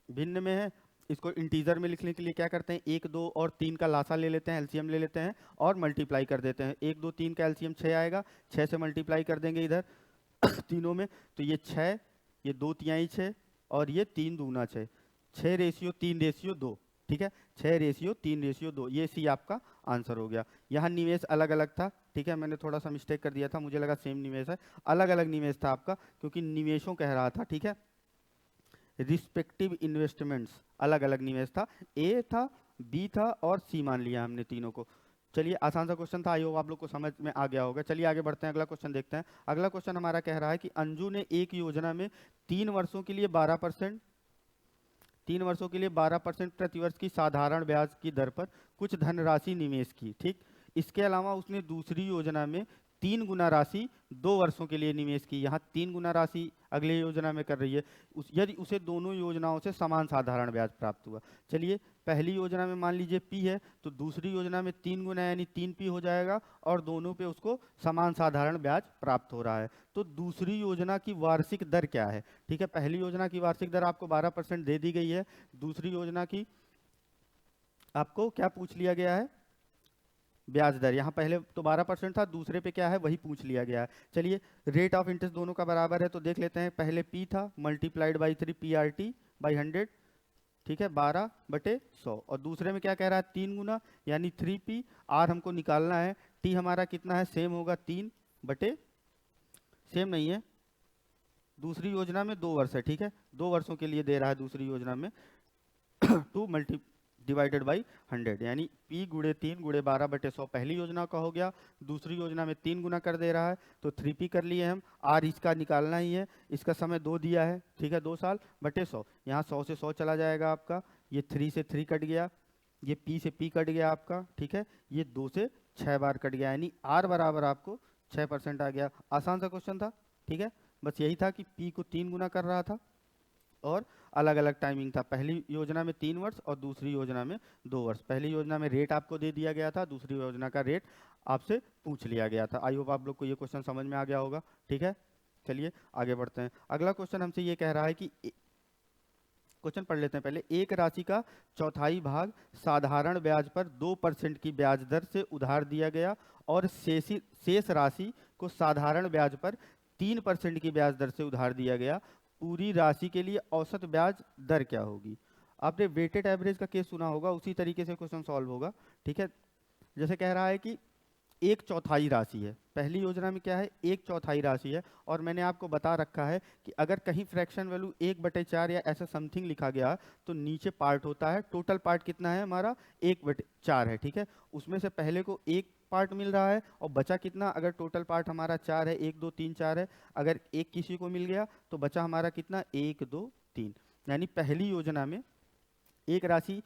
Speaker 1: भिन्न में है, इसको इंटीजर में लिखने के लिए क्या करते हैं, 1 2 और 3 का लासा ले लेते हैं, एलसीएम ले लेते हैं और मल्टीप्लाई कर देते हैं, 1 2 3 का एलसीएम 6 आएगा, 6 से मल्टीप्लाई कर देंगे इधर तीनों में, तो ये 6, ये 2 तिहाई 6 और ये 3 दूना 6, 6:3:2, ठीक है, 6:3:2, ये सी आपका आंसर हो गया। यहाँ निवेश अलग अलग था, ठीक है, मैंने थोड़ा सा मिस्टेक कर दिया था, मुझे लगा सेम निवेश है, अलग अलग निवेश था आपका, क्योंकि निवेशों कह रहा था, ठीक है, रिस्पेक्टिव इन्वेस्टमेंट्स अलग अलग निवेश था, ए था बी था और सी मान लिया हमने तीनों को। चलिए आसान सा क्वेश्चन था, आई होप आप लोग को समझ में आ गया होगा। चलिए आगे बढ़ते हैं, अगला क्वेश्चन देखते हैं। अगला क्वेश्चन हमारा कह रहा है कि अंजू ने एक योजना में 3 वर्षों के लिए 12%, 3 वर्षों के लिए 12% प्रतिवर्ष की साधारण ब्याज की दर पर कुछ धनराशि निवेश की, ठीक। इसके अलावा उसने दूसरी योजना में 3 गुना राशि 2 वर्षों के लिए निवेश की, यहाँ 3 गुना राशि अगले योजना में कर रही है, यदि उसे दोनों योजनाओं से समान साधारण ब्याज प्राप्त हुआ। चलिए पहली योजना में मान लीजिए पी है, तो दूसरी योजना में 3 गुना यानी 3p हो जाएगा, और दोनों पे उसको समान साधारण ब्याज प्राप्त हो रहा है। तो दूसरी योजना की वार्षिक दर क्या है, ठीक है, पहली योजना की वार्षिक दर आपको 12% दे दी गई है, दूसरी योजना की आपको क्या पूछ लिया गया है, ब्याज दर, यहाँ पहले तो 12% था, दूसरे पे क्या है वही पूछ लिया गया है। चलिए रेट ऑफ इंटरेस्ट दोनों का बराबर है, तो देख लेते हैं, पहले पी था मल्टीप्लाइड बाई 3 PRT बाई 100, ठीक है, 12/100, और दूसरे में क्या कह रहा है 3 गुना यानी 3p, आर हमको निकालना है, टी हमारा कितना है सेम होगा 3 सेम नहीं है, दूसरी योजना में 2 वर्ष है, ठीक है, 2 वर्षों के लिए दे रहा है दूसरी योजना में 2 मल्टी डिवाइडेड बाई 100, यानी P गुणे 3 गुणे 12/100 पहली योजना का हो गया, दूसरी योजना में 3 गुना कर दे रहा है तो 3P कर लिए हम। R इसका निकालना ही है, इसका समय 2 दिया है, ठीक है, 2 साल बटे 100, यहाँ 100 से 100 चला जाएगा आपका, ये 3 से 3 कट गया, ये P से P कट गया आपका, ठीक है, ये 2 से 6 बार कट गया, यानी R बराबर आपको 6% आ गया। आसान सा क्वेश्चन था, ठीक है, बस यही था कि P को 3 गुना कर रहा था और अलग अलग टाइमिंग था, पहली योजना में 3 वर्ष और दूसरी योजना में 2 वर्ष। पहली योजना में रेट आपको दे दिया गया था, दूसरी योजना का रेट आपसे पूछ लिया गया था। आई होप आप लोग को ये क्वेश्चन समझ में आ गया होगा, ठीक है। चलिए आगे बढ़ते हैं। अगला क्वेश्चन हमसे ये कह रहा है कि क्वेश्चन पढ़ लेते हैं पहले। एक राशि का चौथाई भाग साधारण ब्याज पर 2% की ब्याज दर से उधार दिया गया और शेष राशि को साधारण ब्याज पर 3% की ब्याज दर से उधार दिया गया। पूरी राशि के लिए औसत ब्याज दर क्या होगी? आपने वेटेड एवरेज का केस सुना होगा, उसी तरीके से क्वेश्चन सॉल्व होगा, ठीक है। जैसे कह रहा है कि एक चौथाई राशि है, पहली योजना में क्या है, एक चौथाई राशि है, और मैंने आपको बता रखा है कि अगर कहीं फ्रैक्शन वैल्यू 1/4 या ऐसा समथिंग लिखा गया तो नीचे पार्ट होता है, टोटल पार्ट कितना है हमारा 1/4 है, ठीक है। उसमें से पहले को एक पार्ट मिल रहा है और बचा कितना, अगर टोटल पार्ट हमारा 4 है, 1 2 3 4 है, अगर एक किसी को मिल गया तो बचा हमारा कितना 1 2 3, यानी पहली योजना में एक राशि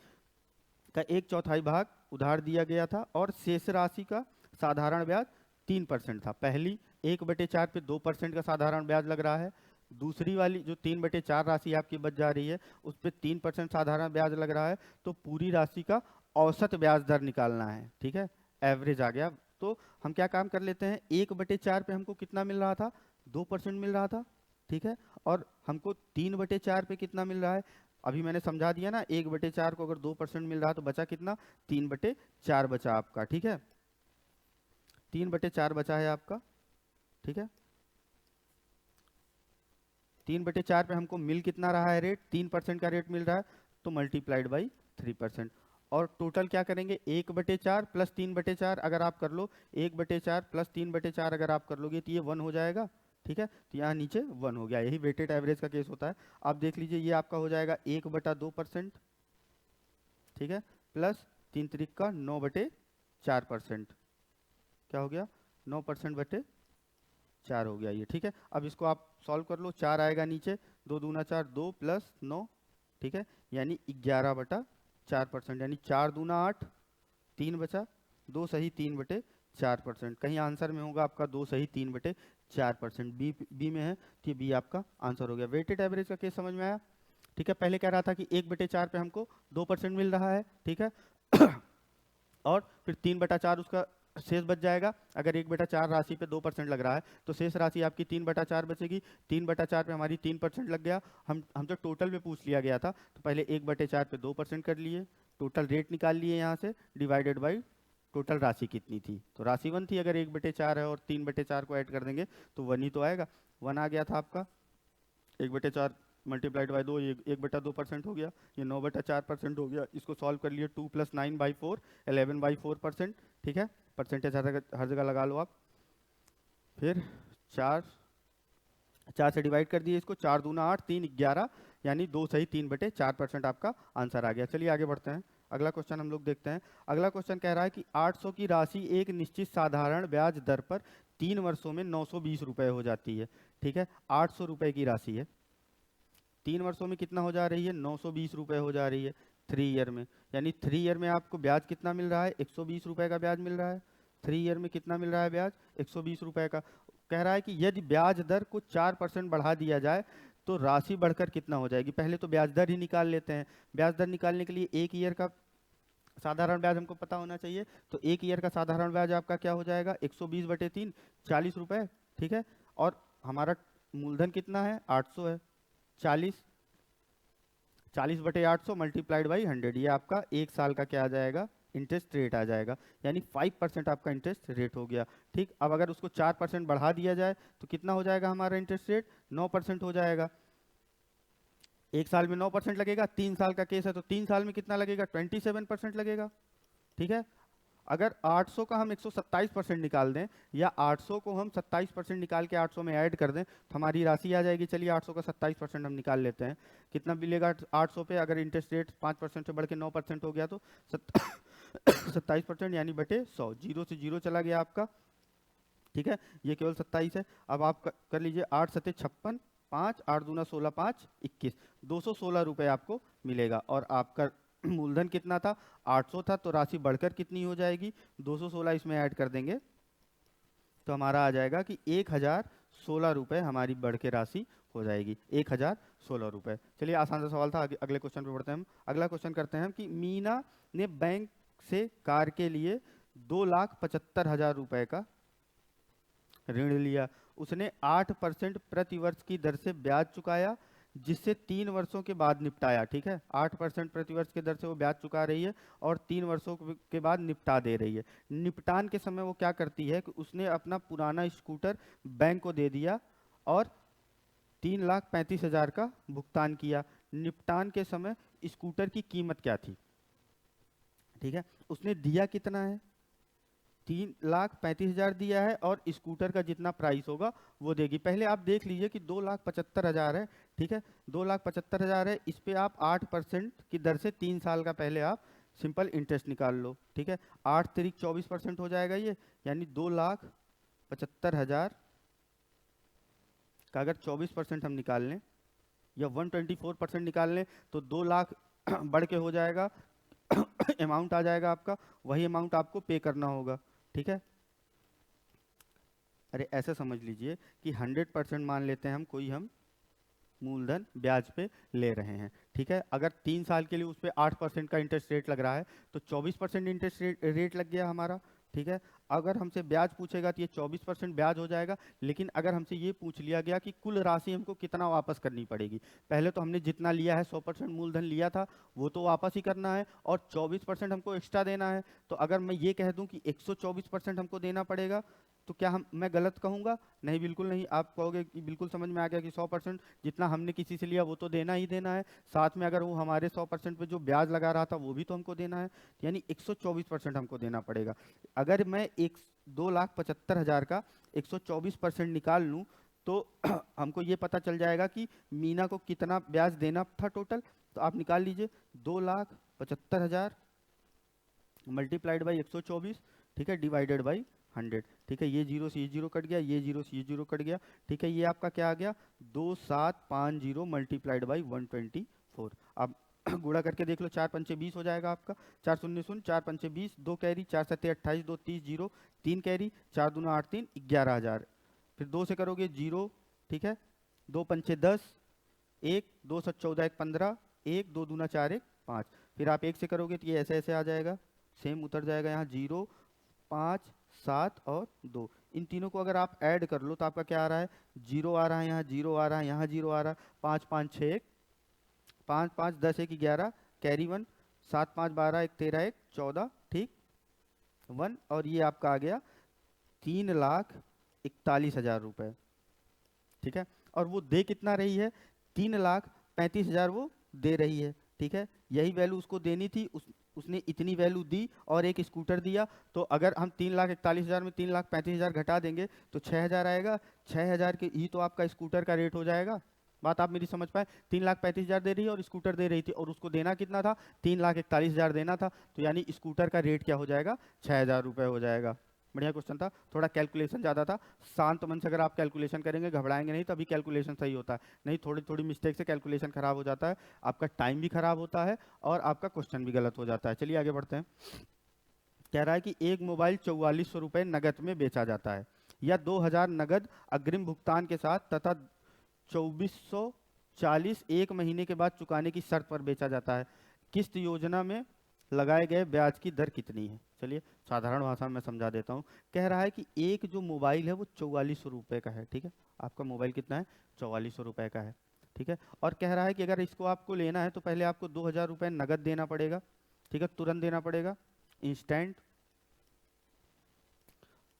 Speaker 1: का एक चौथाई भाग उधार दिया गया था और शेष राशि का साधारण ब्याज 3% था। पहली 1/4 पे 2% का साधारण ब्याज लग रहा है, दूसरी वाली जो 3/4 राशि आपकी बच जा रही है उस पर 3% साधारण ब्याज लग रहा है, तो पूरी राशि का औसत ब्याज दर निकालना है, ठीक है, एवरेज आ गया। तो हम क्या काम कर लेते हैं, 1/4 पे हमको कितना मिल रहा था, 2% मिल रहा था, ठीक है, और हमको 3/4 पे कितना मिल रहा है, अभी मैंने समझा दिया ना, 1/4 को अगर 2% मिल रहा तो बचा कितना, 3/4 बचा आपका, ठीक है, 3/4 बचा है आपका, ठीक है। 3/4 पे हमको मिल कितना रहा है रेट, 3% का रेट मिल रहा है, तो मल्टीप्लाइड बाई 3%, और टोटल क्या करेंगे 1/4 प्लस 3/4 अगर आप कर लो, 1/4 प्लस 3/4 अगर आप कर लोगे तो ये 1 हो जाएगा, ठीक है, तो यहाँ नीचे 1 हो गया। यही वेटेड एवरेज का केस होता है। आप देख लीजिए ये आपका हो जाएगा 1/2%, ठीक है, प्लस 3 त्रिक का 9/4%, क्या हो गया 9%/4 हो गया ये, ठीक है। अब इसको आप सॉल्व कर लो, 4 आएगा नीचे, 2 दूना 4, 2 प्लस 9, ठीक है, यानी 11/4%, यानी 4 दूना 8, 3 बचा, 2 सही 3/4%। कहीं आंसर में होगा आपका 2 सही 3/4%, बी में है तो बी आपका आंसर हो गया। वेटेड एवरेज का केस समझ में आया, ठीक है। पहले कह रहा था कि 1/4 पे हमको 2% मिल रहा है, ठीक है, और फिर 3/4 उसका शेष बच जाएगा। अगर 1/4 राशि पे 2% लग रहा है तो शेष राशि आपकी 3/4 बचेगी, 3/4 पे हमारी 3% लग गया। हम तो टोटल में पूछ लिया गया था तो पहले 1/4 पे 2% कर लिए, टोटल रेट निकाल लिए यहाँ से, डिवाइडेड बाई टोटल राशि कितनी थी, तो राशि 1 थी, अगर 1/4 है और 3/4 को ऐड कर देंगे तो 1 ही तो आएगा, 1 आ गया था आपका। 1/4 मल्टीप्लाइड बाई 2, ये 1/2% हो गया, ये 9/4% हो गया। इसको सॉल्व कर लिए, 2 + 9/4, 11/4%, ठीक है, परसेंटेज हर जगह लगा लो आप। फिर 4 से डिवाइड कर दिए इसको, 4 दूना 8, 3 11, यानी 2 सही 3/4% आपका आंसर आ गया। चलिए आगे बढ़ते हैं, अगला क्वेश्चन हम लोग देखते हैं। अगला क्वेश्चन कह रहा है कि 800 की राशि एक निश्चित साधारण ब्याज दर पर 3 वर्षों में 920 रुपए हो जाती है, ठीक है। 800 रुपए की राशि है, 3 वर्षों में कितना हो जा रही है, 920 रुपए हो जा रही है 3 ईयर में, यानी 3 ईयर में आपको ब्याज कितना मिल रहा है, 120 रुपए का ब्याज मिल रहा है। 3 ईयर में कितना मिल रहा है ब्याज, 120 रुपए का। कह रहा है कि यदि ब्याज दर को 4% बढ़ा दिया जाए तो राशि बढ़कर कितना हो जाएगी। पहले तो ब्याज दर ही निकाल लेते हैं। ब्याज दर निकालने के लिए 1 ईयर का साधारण ब्याज हमको पता होना चाहिए, तो 1 ईयर का साधारण ब्याज आपका क्या हो जाएगा, 120/3, 40 रुपए, ठीक है, और हमारा मूलधन कितना है, 800 है, 40/800 मल्टीप्लाइड बाई 100, ये आपका 1 साल का क्या आ जाएगा, इंटरेस्ट रेट आ जाएगा, यानी 5% आपका इंटरेस्ट रेट हो गया, ठीक। अब अगर उसको 4% बढ़ा दिया जाए तो कितना हो जाएगा हमारा इंटरेस्ट रेट, 9% हो जाएगा। 1 साल में 9% लगेगा, 3 साल का केस है तो 3 साल में कितना लगेगा, 27% लगेगा, ठीक है। अगर 800 का हम 127% निकाल दें या 800 को हम 27% निकाल के 800 में ऐड कर दें तो हमारी राशि आ जाएगी। चलिए 800 का 27% हम निकाल लेते हैं, कितना मिलेगा 800 पे? अगर इंटरेस्ट रेट 5% से बढ़ के 9% हो गया तो 27% यानी बटे 100, जीरो से जीरो चला गया आपका, ठीक है। ये केवल 27 है। अब आप कर लीजिए 8 सत्ते 56, 5 8 दूना 16, 5 21, 216 रुपये आपको मिलेगा। और आपका मूलधन कितना था? 800 था, तो राशि बढ़कर कितनी हो जाएगी? 216 इसमें ऐड कर देंगे तो हमारा आ जाएगा कि 1016 रुपये हमारी बढ़ के राशि हो जाएगी, 1016 रुपये। चलिए आसान सा सवाल था, अगले क्वेश्चन पे बढ़ते हैं हम। अगला क्वेश्चन करते हैं हम कि मीना ने बैंक से कार के लिए 2,75,000 रुपये का ऋण लिया। उसने 8% प्रति वर्ष की दर से ब्याज चुकाया, जिससे 3 वर्षों के बाद निपटाया, ठीक है। 8% प्रति वर्ष की दर से वो ब्याज चुका रही है और 3 वर्षों के बाद निपटा दे रही है। निपटान के समय वो क्या करती है कि उसने अपना पुराना स्कूटर बैंक को दे दिया और 3,35,000 का भुगतान किया। निपटान के समय स्कूटर की कीमत क्या थी? ठीक है, उसने दिया कितना है? 3,35,000 दिया है और स्कूटर का जितना प्राइस होगा वो देगी। पहले आप देख लीजिए कि 2,75,000 है, ठीक है। 2,75,000 है, इस पे आप 8% की दर से 3 साल का पहले आप सिंपल इंटरेस्ट निकाल लो, ठीक है। 8 तिरिक 24% हो जाएगा ये, यानी 2,75,000 का अगर 24% हम निकाल लें या 124% निकाल लें तो 2 लाख बढ़ के हो जाएगा अमाउंट आ जाएगा आपका, वही अमाउंट आपको पे करना होगा, ठीक है। अरे ऐसे समझ लीजिए कि 100% मान लेते हैं हम, कोई हम मूलधन ब्याज पे ले रहे हैं, ठीक है। अगर 3 साल के लिए उस पर 8% का इंटरेस्ट रेट लग रहा है तो 24% इंटरेस्ट रेट लग गया हमारा, ठीक है। अगर हमसे ब्याज पूछेगा तो ये 24% ब्याज हो जाएगा। लेकिन अगर हमसे ये पूछ लिया गया कि कुल राशि हमको कितना वापस करनी पड़ेगी, पहले तो हमने जितना लिया है 100% मूलधन लिया था वो तो वापस ही करना है और 24% हमको एक्स्ट्रा देना है। तो अगर मैं ये कह दूं कि 124% हमको देना पड़ेगा तो क्या मैं गलत कहूंगा? नहीं, बिल्कुल नहीं। आप कहोगे कि बिल्कुल समझ में आ गया कि 100% जितना हमने किसी से लिया वो तो देना ही देना है, साथ में अगर वो हमारे 100% पे जो ब्याज लगा रहा था वो भी तो हमको देना है, यानी 124% हमको देना पड़ेगा। अगर मैं 2,75,000 का 124% निकाल लूँ तो हमको ये पता चल जाएगा कि मीना को कितना ब्याज देना था टोटल। तो आप निकाल लीजिए 2,75,000 मल्टीप्लाइड बाई 124, ठीक है, डिवाइडेड बाई 100, ठीक है। ये जीरो से ये जीरो कट गया, ये जीरो से ये जीरो कट गया, ठीक है। ये आपका क्या आ गया? 2,750 मल्टीप्लाइड बाई 124। अब गुणा करके देख लो, 4 पंचे 20 हो जाएगा आपका, 4 शून्य शून्य, 4 पंचे 20, 2 कैरी, 4 सत्ते 28, 2 30, जीरो 3 कैरी, 4 दूना 8 3 11,000। फिर 2 से करोगे जीरो, ठीक है। 2 पंचे 10, 1 2 7 14 1 15, 1 2 दूना 4 1 5। फिर आप 1 से करोगे तो ये ऐसे ऐसे आ जाएगा, सेम उतर जाएगा यहाँ, 0 5 7 और 2। इन तीनों को अगर आप ऐड कर लो तो आपका क्या आ रहा है? 0 आ रहा है, यहाँ 0 आ रहा है, यहाँ 0 आ रहा है, 5 5 6 1, 5 5 10 1 11, कैरी 1, 7 5 12 1 13 1 14, ठीक 1। और ये आपका आ गया 3,41,000 रुपये, ठीक है। और वो दे कितना रही है? 3,35,000 वो दे रही है, ठीक है। यही वैल्यू उसको देनी थी, उसने इतनी वैल्यू दी और एक स्कूटर दिया। तो अगर हम 3,41,000 में 3,35,000 घटा देंगे तो 6,000 आएगा। 6,000 के ही तो आपका स्कूटर का रेट हो जाएगा। बात आप मेरी समझ पाए? 3,35,000 दे रही है और स्कूटर दे रही थी और उसको देना कितना था? 3,41,000 देना था। तो यानी स्कूटर का रेट क्या हो जाएगा? 6,000 रुपये हो जाएगा। बढ़िया क्वेश्चन था, थोड़ा कैलकुलेशन ज़्यादा था। शांत मन से अगर आप कैलकुलेशन करेंगे, घबराएंगे नहीं, तभी कैलकुलेशन सही होता है। नहीं, थोड़ी थोड़ी मिस्टेक से कैलकुलेशन खराब हो जाता है, आपका टाइम भी खराब होता है और आपका क्वेश्चन भी गलत हो जाता है। चलिए आगे बढ़ते हैं। कह रहा है कि एक मोबाइल 4,400 रुपये नगद में बेचा जाता है या 2,000 नगद अग्रिम भुगतान के साथ तथा 2,440 एक महीने के बाद चुकाने की शर्त पर बेचा जाता है। किस्त योजना में लगाए गए ब्याज की दर कितनी है? चलिए साधारण भाषा में समझा देता हूँ। कह रहा है कि एक जो मोबाइल है वो 4,400 रुपये का है, ठीक है। आपका मोबाइल कितना है? 4,400 रुपये का है, ठीक है। और कह रहा है कि अगर इसको आपको लेना है तो पहले आपको 2,000 रुपये नगद देना पड़ेगा, ठीक है, तुरंत देना पड़ेगा, इंस्टेंट।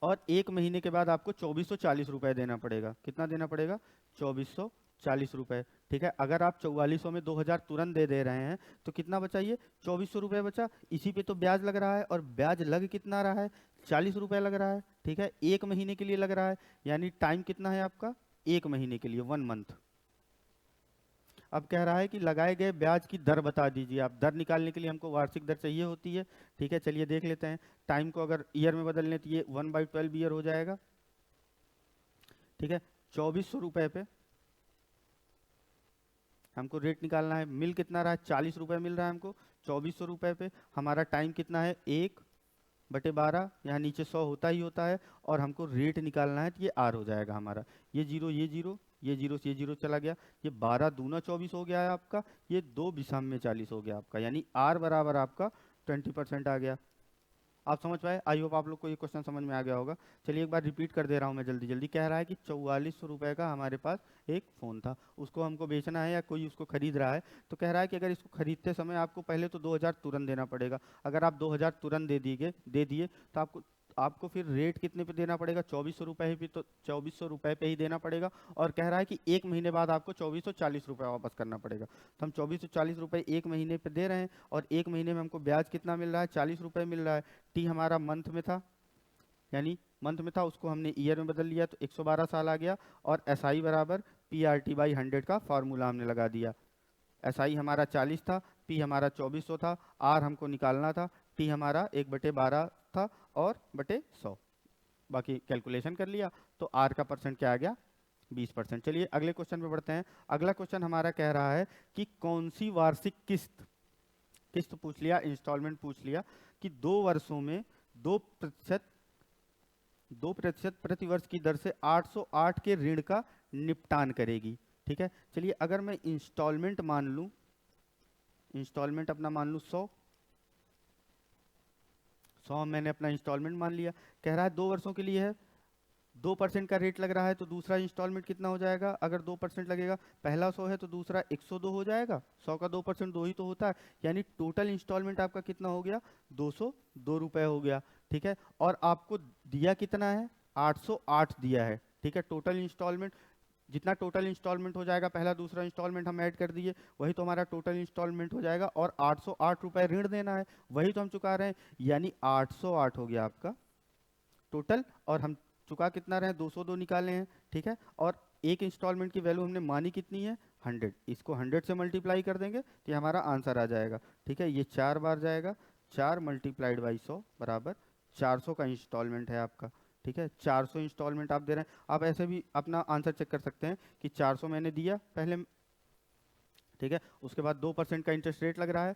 Speaker 1: और एक महीने के बाद आपको 2,440 रुपये देना पड़ेगा। कितना देना पड़ेगा? 2,440 ₹40, ठीक है। अगर आप 4400 में 2000 तुरंत दे रहे हैं तो कितना बचा, ये 2400 बचा। इसी पे तो ब्याज लग रहा है, और ब्याज लग कितना रहा है, ₹40 लग रहा है, ठीक है। 1 महीने के लिए लग रहा है, यानी टाइम कितना है आपका, 1 महीने के लिए, 1 मंथ। अब कह रहा है कि लगाए गए ब्याज की दर बता दीजिए आप। दर निकालने के लिए हमको वार्षिक दर चाहिए होती है, ठीक है। चलिए देख लेते हैं। टाइम को अगर ईयर में बदल लें तो ये 1/12 ईयर हो जाएगा, ठीक है। ₹2400 पे हमको रेट निकालना है। मिल कितना रहा है, ₹40 मिल रहा है हमको। ₹2400 पे हमारा टाइम कितना है, 1/12, यहाँ नीचे 100 होता ही होता है, और हमको रेट निकालना है तो ये आर हो जाएगा हमारा। ये जीरो, ये जीरो, ये जीरो से ये जीरो चला गया, ये 12 दूना 24 हो गया है आपका, ये 2 बिसम में 40 हो गया आपका, यानी आर बराबर आपका 20% आ गया। आप समझ पाए? आई होप आप लोग को ये क्वेश्चन समझ में आ गया होगा। चलिए एक बार रिपीट कर दे रहा हूँ मैं जल्दी जल्दी। कह रहा है कि ₹4400 का हमारे पास एक फ़ोन था, उसको हमको बेचना है या कोई उसको खरीद रहा है। तो कह रहा है कि अगर इसको खरीदते समय आपको पहले तो 2000 तुरंत देना पड़ेगा। अगर आप 2000 तुरंत दे दिए तो आपको आपको फिर रेट कितने पे देना पड़ेगा, ₹2400 भी, तो ₹2400 पे ही देना पड़ेगा। और कह रहा है कि 1 महीने बाद आपको ₹2440 वापस करना पड़ेगा। तो हम ₹2440 1 महीने पे दे रहे हैं, और 1 महीने में हमको ब्याज कितना मिल रहा है, ₹40 मिल रहा है। टी हमारा मंथ में था, यानी मंथ में था, उसको हमने ईयर में बदल लिया तो 112 साल आ गया। और एस आई बराबर PRT/100 का फार्मूला हमने लगा दिया। एस आई हमारा 40 था, पी हमारा 2400 था, आर हमको निकालना था, टी हमारा 1/12 था और बटे 100। बाकी कैलकुलेशन कर लिया तो आर का परसेंट क्या आ गया, 20%। चलिए अगले क्वेश्चन पे बढ़ते हैं। अगला क्वेश्चन हमारा कह रहा है कि कौन सी वार्षिक किस्त, किस्त पूछ लिया, इंस्टॉलमेंट पूछ लिया, कि 2 वर्षों में 2% प्रति वर्ष की दर से 808 के ऋण का निपटान करेगी, ठीक है। चलिए अगर मैं इंस्टॉलमेंट मान लूं, इंस्टॉलमेंट अपना मान लूं 100 मैंने अपना इंस्टॉलमेंट मान लिया। कह रहा है 2 वर्षों के लिए है, 2% का रेट लग रहा है, तो दूसरा इंस्टॉलमेंट कितना हो जाएगा, अगर 2% लगेगा, पहला 100 है तो दूसरा 102 हो जाएगा। 100 का 2% 2 ही तो होता है, यानी टोटल इंस्टॉलमेंट आपका कितना हो गया, ₹202 हो गया, ठीक है। और आपको दिया कितना है, 808 दिया है, ठीक है। टोटल इंस्टॉलमेंट, जितना टोटल इंस्टॉलमेंट हो जाएगा, पहला दूसरा इंस्टॉलमेंट हम ऐड कर दिए, वही तो हमारा टोटल इंस्टॉलमेंट हो जाएगा। और ₹808 ऋण देना है, वही तो हम चुका रहे हैं, यानी 808 हो गया आपका टोटल। और हम चुका कितना रहे, 202 निकाले हैं, ठीक है। और एक इंस्टॉलमेंट की वैल्यू हमने मानी कितनी है, 100। इसको 100 से मल्टीप्लाई कर देंगे तो हमारा आंसर आ जाएगा, ठीक है। ये 4 बार जाएगा, 4 × 100 बराबर 400 का इंस्टॉलमेंट है आपका, ठीक है। 400 इंस्टॉलमेंट आप दे रहे हैं। आप ऐसे भी अपना आंसर चेक कर सकते हैं कि 400 मैंने दिया पहले, ठीक है, उसके बाद 2% का इंटरेस्ट रेट लग रहा है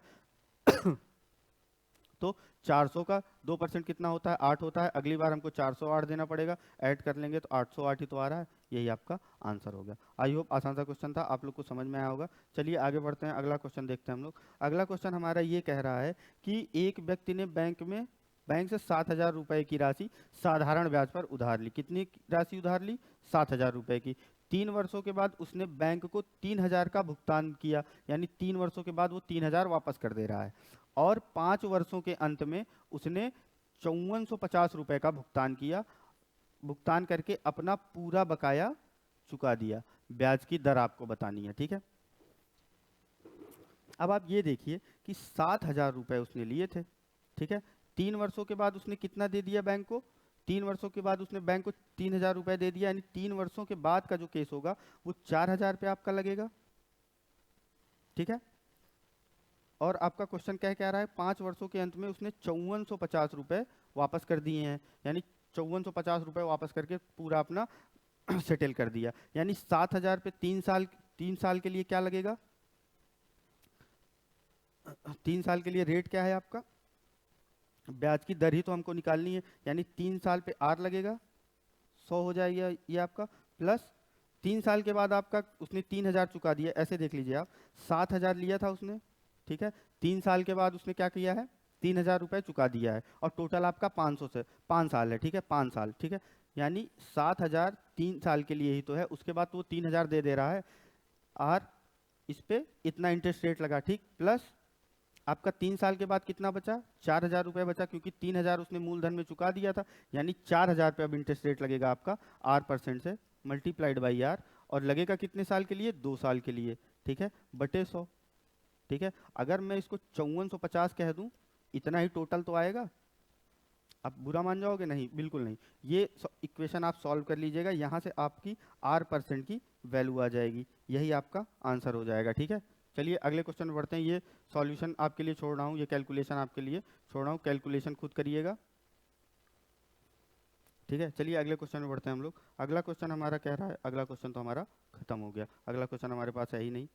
Speaker 1: तो 400 का 2% कितना होता है, 8 होता है। अगली बार हमको 408 देना पड़ेगा, ऐड कर लेंगे तो 808 ही तो आ रहा है। यही आपका आंसर हो गया। आई होप आसान सा क्वेश्चन था, आप लोग को समझ में आया होगा। चलिए आगे बढ़ते हैं, अगला क्वेश्चन देखते हैं हम लोग। अगला क्वेश्चन हमारा ये कह रहा है कि एक व्यक्ति ने बैंक से 7,000 रुपए की राशि साधारण ब्याज पर उधार ली। कितनी राशि उधार ली, 7,000 रुपए की। 3 वर्षों के बाद उसने बैंक को 3,000 का भुगतान किया, यानी 3 वर्षों के बाद वो 3,000 वापस कर दे रहा है। और 5 वर्षों के अंत में उसने 5450 का भुगतान किया, भुगतान करके अपना पूरा बकाया चुका दिया। ब्याज की दर आपको बतानी है, ठीक है। अब आप ये देखिए कि 7,000 रुपए उसने लिए थे, ठीक है। 3 वर्षों के बाद उसने कितना दे दिया बैंक को, 3 वर्षों के बाद उसने बैंक को 3,000 रुपए दे दिया, यानी 3 वर्षों के बाद का जो केस होगा वो 4,000 पे आपका लगेगा, ठीक है। और आपका क्वेश्चन क्या कह रहा है, 5 वर्षों के अंत में उसने 5450 रुपए वापस कर दिए हैं, यानी 5450 रुपए वापस करके पूरा अपना सेटल कर दिया। यानी 7,000 पे 3 साल के लिए क्या लगेगा, 3 साल के लिए रेट क्या है आपका, ब्याज की दर ही तो हमको निकालनी है, यानी 3 साल पे आर लगेगा, 100 हो जाएगा ये आपका, प्लस 3 साल के बाद आपका उसने 3,000 चुका दिया। ऐसे देख लीजिए आप, 7,000 लिया था उसने, ठीक है। 3 साल के बाद उसने क्या किया है, 3,000 रुपए चुका दिया है, और टोटल आपका 500 से 5 साल है, ठीक है, 5 साल, ठीक है। यानी 7,000 3 साल के लिए ही तो है, उसके बाद तो वो 3,000 दे रहा है, और इस पे इतना इंटरेस्ट रेट लगा, ठीक, प्लस आपका 3 साल के बाद कितना बचा, 4,000 रुपये बचा, क्योंकि 3,000 उसने मूलधन में चुका दिया था, यानी 4,000 पे अब इंटरेस्ट रेट लगेगा आपका R% से, × आर। और लगेगा कितने साल के लिए, 2 साल के लिए, ठीक है, बटे 100, ठीक है। अगर मैं इसको 5450 कह दूं, इतना ही टोटल तो आएगा, आप बुरा मान जाओगे, नहीं बिल्कुल नहीं। ये इक्वेशन आप सॉल्व कर लीजिएगा, यहाँ से आपकी R% की वैल्यू आ जाएगी, यही आपका आंसर हो जाएगा, ठीक है। चलिए अगले क्वेश्चन में बढ़ते हैं। ये सॉल्यूशन आपके लिए छोड़ रहा हूँ, ये कैलकुलेशन आपके लिए छोड़ रहा हूँ, कैलकुलेशन खुद करिएगा, ठीक है। चलिए अगले क्वेश्चन में बढ़ते हैं हम लोग। अगला क्वेश्चन हमारा कह रहा है, अगला क्वेश्चन तो हमारा खत्म हो गया, अगला क्वेश्चन हमारे पास है ही नहीं,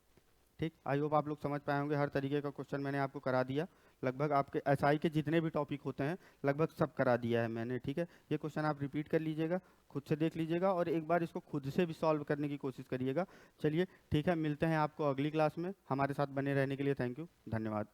Speaker 1: ठीक। आई होप आप लोग समझ पाए होंगे, हर तरीके का क्वेश्चन मैंने आपको करा दिया, लगभग आपके एसआई के जितने भी टॉपिक होते हैं लगभग सब करा दिया है मैंने, ठीक है। ये क्वेश्चन आप रिपीट कर लीजिएगा, खुद से देख लीजिएगा और एक बार इसको खुद से भी सॉल्व करने की कोशिश करिएगा। चलिए ठीक है, मिलते हैं आपको अगली क्लास में। हमारे साथ बने रहने के लिए थैंक यू, धन्यवाद।